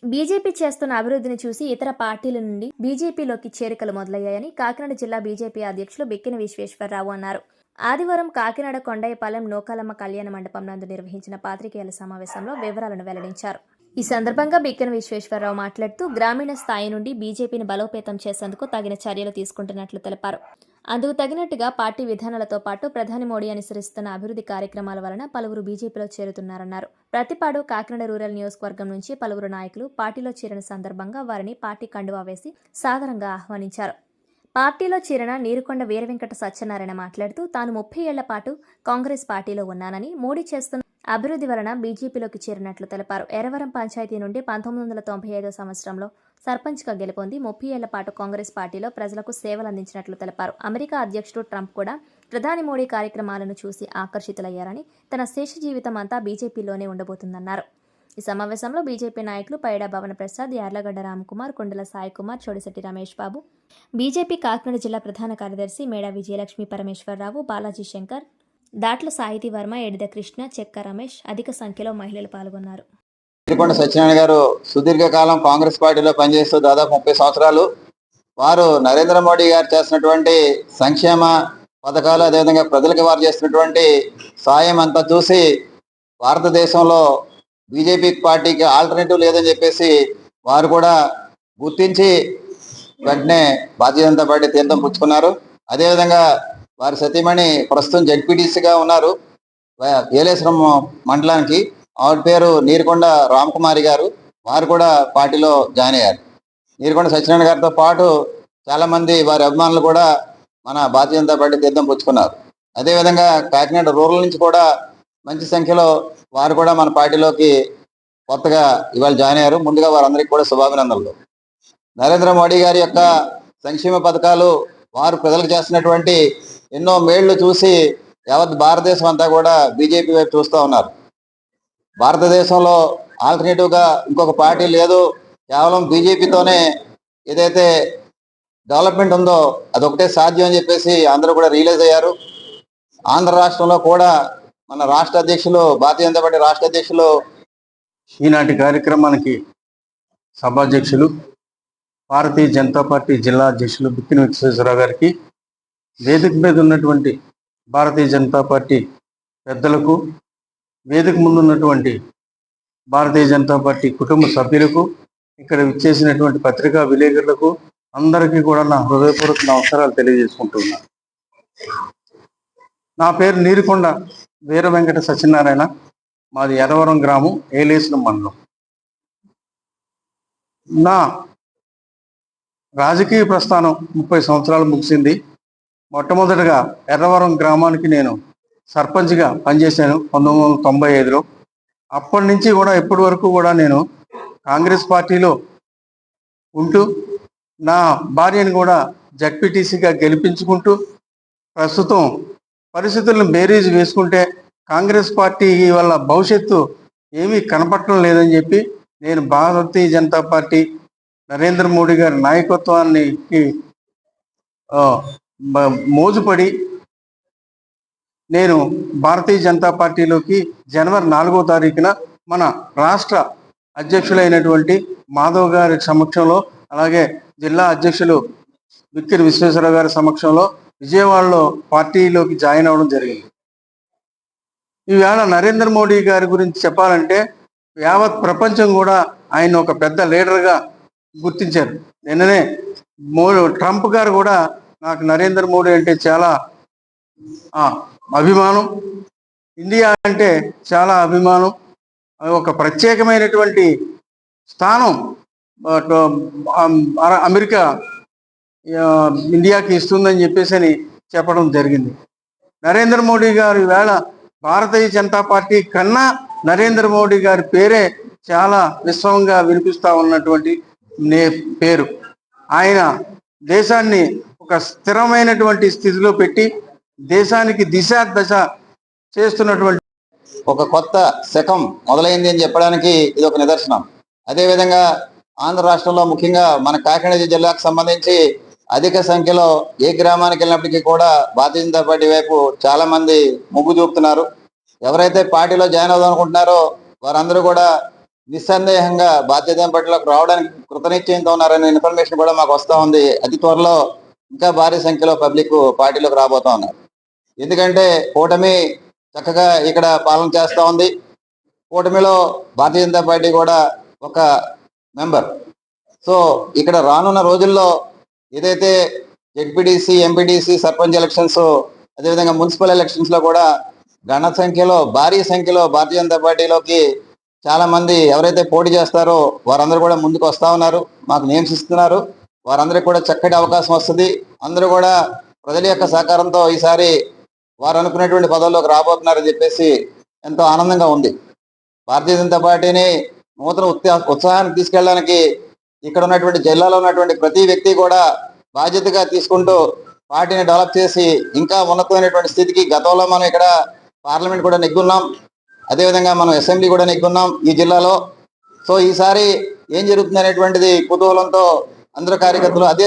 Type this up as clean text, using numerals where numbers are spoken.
BJP చేస్తున్న అభివృద్ధిని చూసి ఇతర పార్టీల నుండి బీజేపీలోకి చేరికలు మొదలయ్యాయని కాకినాడ జిల్లా బీజేపీ అధ్యక్షులు బిక్కిన విశ్వేశ్వరరావు అన్నారు. ఆదివారం కాకినాడ కొండయ్యపాలెం నూకాలమ్మ కళ్యాణ మండపం నందు నిర్వహించిన పాత్రికేయుల సమావేశంలో వివరాలను వెల్లడించారు. ఈ సందర్భంగా బిక్కిన విశ్వేశ్వరరావు మాట్లాడుతూ గ్రామీణ స్థాయి నుండి బీజేపీని బలోపేతం చేసేందుకు తగిన చర్యలు తీసుకుంటున్నట్లు తెలిపారు. అందుకు తగినట్టుగా పార్టీ విధానాలతో పాటు ప్రధాని మోడీ అనుసరిస్తున్న అభివృద్ధి కార్యక్రమాల వలన పలువురు బీజేపీలో చేరుతున్నారన్నారు. ప్రతిపాడు కాకినాడ రూరల్ నియోజకవర్గం నుంచి పలువురు నాయకులు పార్టీలో చేరిన సందర్భంగా వారిని పార్టీ కండువా వేసి సాదరంగా ఆహ్వానించారు. పార్టీలో చేరిన నీరుకొండ వీరవెంకట సత్యనారాయణ మాట్లాడుతూ తాను 30 ఏళ్ల పాటు కాంగ్రెస్ పార్టీలో ఉన్నానని, మోడీ చేస్తున్న అభివృద్ధి వలన బీజేపీలోకి చేరినట్లు తెలిపారు. ఎర్రవరం పంచాయతీ నుండి 1995 సంవత్సరంలో సర్పంచ్గా గెలుపొంది 30 ఏళ్ల పాటు కాంగ్రెస్ పార్టీలో ప్రజలకు సేవలందించినట్లు తెలిపారు. అమెరికా అధ్యక్షుడు ట్రంప్ కూడా ప్రధాని మోడీ కార్యక్రమాలను చూసి ఆకర్షితులయ్యారని, తన శేష జీవితం అంతా బీజేపీలోనే ఉండబోతుందన్నారు. ఈ సమావేశంలో బీజేపీ నాయకులు పైడా భవన ప్రసాద్, యార్లగడ్డ రామ్కుమార్, కుండల సాయికుమార్, చోడిశెట్టి రమేష్ బాబు, బీజేపీ కాకినాడ జిల్లా ప్రధాన కార్యదర్శి మేడా విజయలక్ష్మి పరమేశ్వరరావు, బాలాజీ శంకర్, దాట్ల సాహితీ వర్మ, ఎడిద కృష్ణ, చెక్క రమేష్ అధిక సంఖ్యలో మహిళలు పాల్గొన్నారు. నీరుకొండ సత్యనారాయణ గారు సుదీర్ఘకాలం కాంగ్రెస్ పార్టీలో పనిచేస్తూ దాదాపు 30 సంవత్సరాలు. వారు నరేంద్ర మోడీ గారు చేస్తున్నటువంటి సంక్షేమ పథకాలు, అదేవిధంగా ప్రజలకు వారు చేస్తున్నటువంటి సాయం అంతా చూసి భారతదేశంలో బీజేపీ పార్టీకి ఆల్టర్నేటివ్ లేదని చెప్పేసి వారు కూడా గుర్తించి వెంటనే భారతీయ జనతా పార్టీ తీర్థం పుచ్చుకున్నారు. అదేవిధంగా వారి సతీమణి ప్రస్తుతం జడ్పీటీసీగా ఉన్నారు ఏలేశ్వరం మండలానికి. ఆవిడ పేరు నీరుకొండ రామకుమారి గారు. వారు కూడా పార్టీలో జాయిన్ అయ్యారు. నీరుకొండ సత్యనారాయణ గారితో పాటు చాలామంది వారి అభిమానులు కూడా మన భారతీయ జనతా పార్టీ తీర్థం పుచ్చుకున్నారు. అదేవిధంగా కాకినాడ రూరల్ నుంచి కూడా మంచి సంఖ్యలో వారు కూడా మన పార్టీలోకి కొత్తగా ఇవాళ జాయిన్ అయ్యారు. ముందుగా వారందరికీ కూడా శుభాభినందనలు. నరేంద్ర మోడీ గారి యొక్క సంక్షేమ పథకాలు, వారు ప్రజలకు చేస్తున్నటువంటి ఎన్నో మేళ్లు చూసి యావత్ భారతదేశం అంతా కూడా బీజేపీ వైపు చూస్తూ ఉన్నారు. భారతదేశంలో ఆల్టర్నేటివ్గా ఇంకొక పార్టీ లేదు, కేవలం బీజేపీతోనే ఏదైతే డెవలప్మెంట్ ఉందో అదొకటే సాధ్యం అని చెప్పేసి అందరూ కూడా రియలైజ్ అయ్యారు. ఆంధ్ర రాష్ట్రంలో కూడా మన రాష్ట్ర అధ్యక్షులు, భారతీయ జనతా పార్టీ రాష్ట్ర అధ్యక్షులు, ఈనాటి కార్యక్రమానికి సభాధ్యక్షులు భారతీయ జనతా పార్టీ జిల్లా అధ్యక్షులు బిక్కిన విశ్వేశ్వరరావు గారికి, వేదిక మీద ఉన్నటువంటి భారతీయ జనతా పార్టీ పెద్దలకు, వేదిక ముందు ఉన్నటువంటి భారతీయ జనతా పార్టీ కుటుంబ సభ్యులకు, ఇక్కడ విచ్చేసినటువంటి పత్రికా విలేకరులకు అందరికీ కూడా నా హృదయపూర్వక నమస్కారాలు తెలియజేసుకుంటున్నాను. నా పేరు నీరుకొండ వీర వెంకట సత్యనారాయణ. మాది ఎర్రవరం గ్రామం, ఏలేశ్వరం మండలం. నా రాజకీయ ప్రస్థానం 30 సంవత్సరాలు ముగిసింది. మొట్టమొదటిగా ఎర్రవరం గ్రామానికి నేను సర్పంచ్గా పనిచేశాను 1995లో. అప్పటి నుంచి కూడా ఇప్పటి వరకు కూడా నేను కాంగ్రెస్ పార్టీలో ఉంటూ నా భార్యను కూడా జడ్పీటీసీగా గెలిపించుకుంటూ, ప్రస్తుతం పరిస్థితులను బేరీజు వేసుకుంటే కాంగ్రెస్ పార్టీ వల్ల భవిష్యత్తు ఏమీ కనపడటం లేదని చెప్పి నేను భారతీయ జనతా పార్టీ నరేంద్ర మోడీ గారి నాయకత్వానికి మోజుపడి నేను భారతీయ జనతా పార్టీలోకి జనవరి 4వ తారీఖున మన రాష్ట్ర అధ్యక్షులైనటువంటి మాధవ్ గారి సమక్షంలో, అలాగే జిల్లా అధ్యక్షులు బిక్కిన విశ్వేశ్వరరావు గారి సమక్షంలో విజయవాడలో పార్టీలోకి జాయిన్ అవ్వడం జరిగింది. ఈవేళ నరేంద్ర మోడీ గారి గురించి చెప్పాలంటే యావత్ ప్రపంచం కూడా ఆయన ఒక పెద్ద లీడర్గా గుర్తించారు. నిన్ననే ట్రంప్ గారు కూడా నాకు నరేంద్ర మోడీ అంటే చాలా అభిమానం, ఇండియా అంటే చాలా అభిమానం, ఒక ప్రత్యేకమైనటువంటి స్థానం అమెరికా ఇండియాకి ఇస్తుందని చెప్పేసి అని చెప్పడం జరిగింది. నరేంద్ర మోడీ గారు ఈవేళ భారతీయ జనతా పార్టీ కన్నా నరేంద్ర మోడీ గారి పేరే చాలా విశ్వంగా వినిపిస్తూ ఉన్నటువంటి పేరు. ఆయన దేశాన్ని ఒక స్థిరమైనటువంటి స్థితిలో పెట్టి దేశానికి దిశ దశ చేస్తున్నటువంటి ఒక కొత్త శకం మొదలైంది అని చెప్పడానికి ఇది ఒక నిదర్శనం. అదేవిధంగా ఆంధ్ర రాష్ట్రంలో ముఖ్యంగా మన కాకినాడ జిల్లాకు సంబంధించి అధిక సంఖ్యలో ఏ గ్రామానికి వెళ్ళినప్పటికీ కూడా భారతీయ జనతా పార్టీ వైపు చాలా మంది మొగ్గు చూపుతున్నారు. ఎవరైతే పార్టీలో జాయిన్ అవుదాం అనుకుంటున్నారో వారందరూ కూడా నిస్సందేహంగా బాధ్యత పట్లకు రావడానికి కృతనిశ్చయంతో ఉన్నారనే ఇన్ఫర్మేషన్ కూడా మాకు వస్తూ ఉంది. అతి త్వరలో ఇంకా భారీ సంఖ్యలో పబ్లిక్ పార్టీలోకి రాబోతా ఉన్నారు. ఎందుకంటే కూటమి చక్కగా ఇక్కడ పాలన చేస్తూ ఉంది. కూటమిలో భారతీయ జనతా పార్టీ కూడా ఒక మెంబర్. సో ఇక్కడ రానున్న రోజుల్లో ఏదైతే జెడ్పీటీసీ, ఎంపీటీసీ, సర్పంచ్ ఎలక్షన్స్, అదేవిధంగా మున్సిపల్ ఎలక్షన్స్ లో కూడా భారీ సంఖ్యలో భారతీయ జనతా పార్టీలోకి చాలా మంది ఎవరైతే పోటీ చేస్తారో వారందరూ కూడా ముందుకు వస్తా ఉన్నారు. మాకు నేమ్స్ ఇస్తున్నారు. వారందరికీ కూడా చక్కటి అవకాశం వస్తుంది. అందరూ కూడా ప్రజల యొక్క సహకారంతో ఈసారి వారు అనుకున్నటువంటి పదవుల్లోకి రాబోతున్నారని చెప్పేసి ఎంతో ఆనందంగా ఉంది. భారతీయ జనతా పార్టీని నూతన ఉత్సాహానికి తీసుకెళ్ళడానికి ఇక్కడ ఉన్నటువంటి జిల్లాలో ఉన్నటువంటి ప్రతి వ్యక్తి కూడా బాధ్యతగా తీసుకుంటూ పార్టీని డెవలప్ చేసి ఇంకా ఉన్నతమైనటువంటి స్థితికి, గతంలో మనం ఇక్కడ పార్లమెంట్ కూడా నెగ్గున్నాం, అదేవిధంగా మనం అసెంబ్లీ కూడా నెగ్గున్నాం ఈ జిల్లాలో. సో ఈసారి ఏం జరుగుతుంది అనేటువంటిది కుతూహలంతో అందరూ కార్యకర్తలు అదే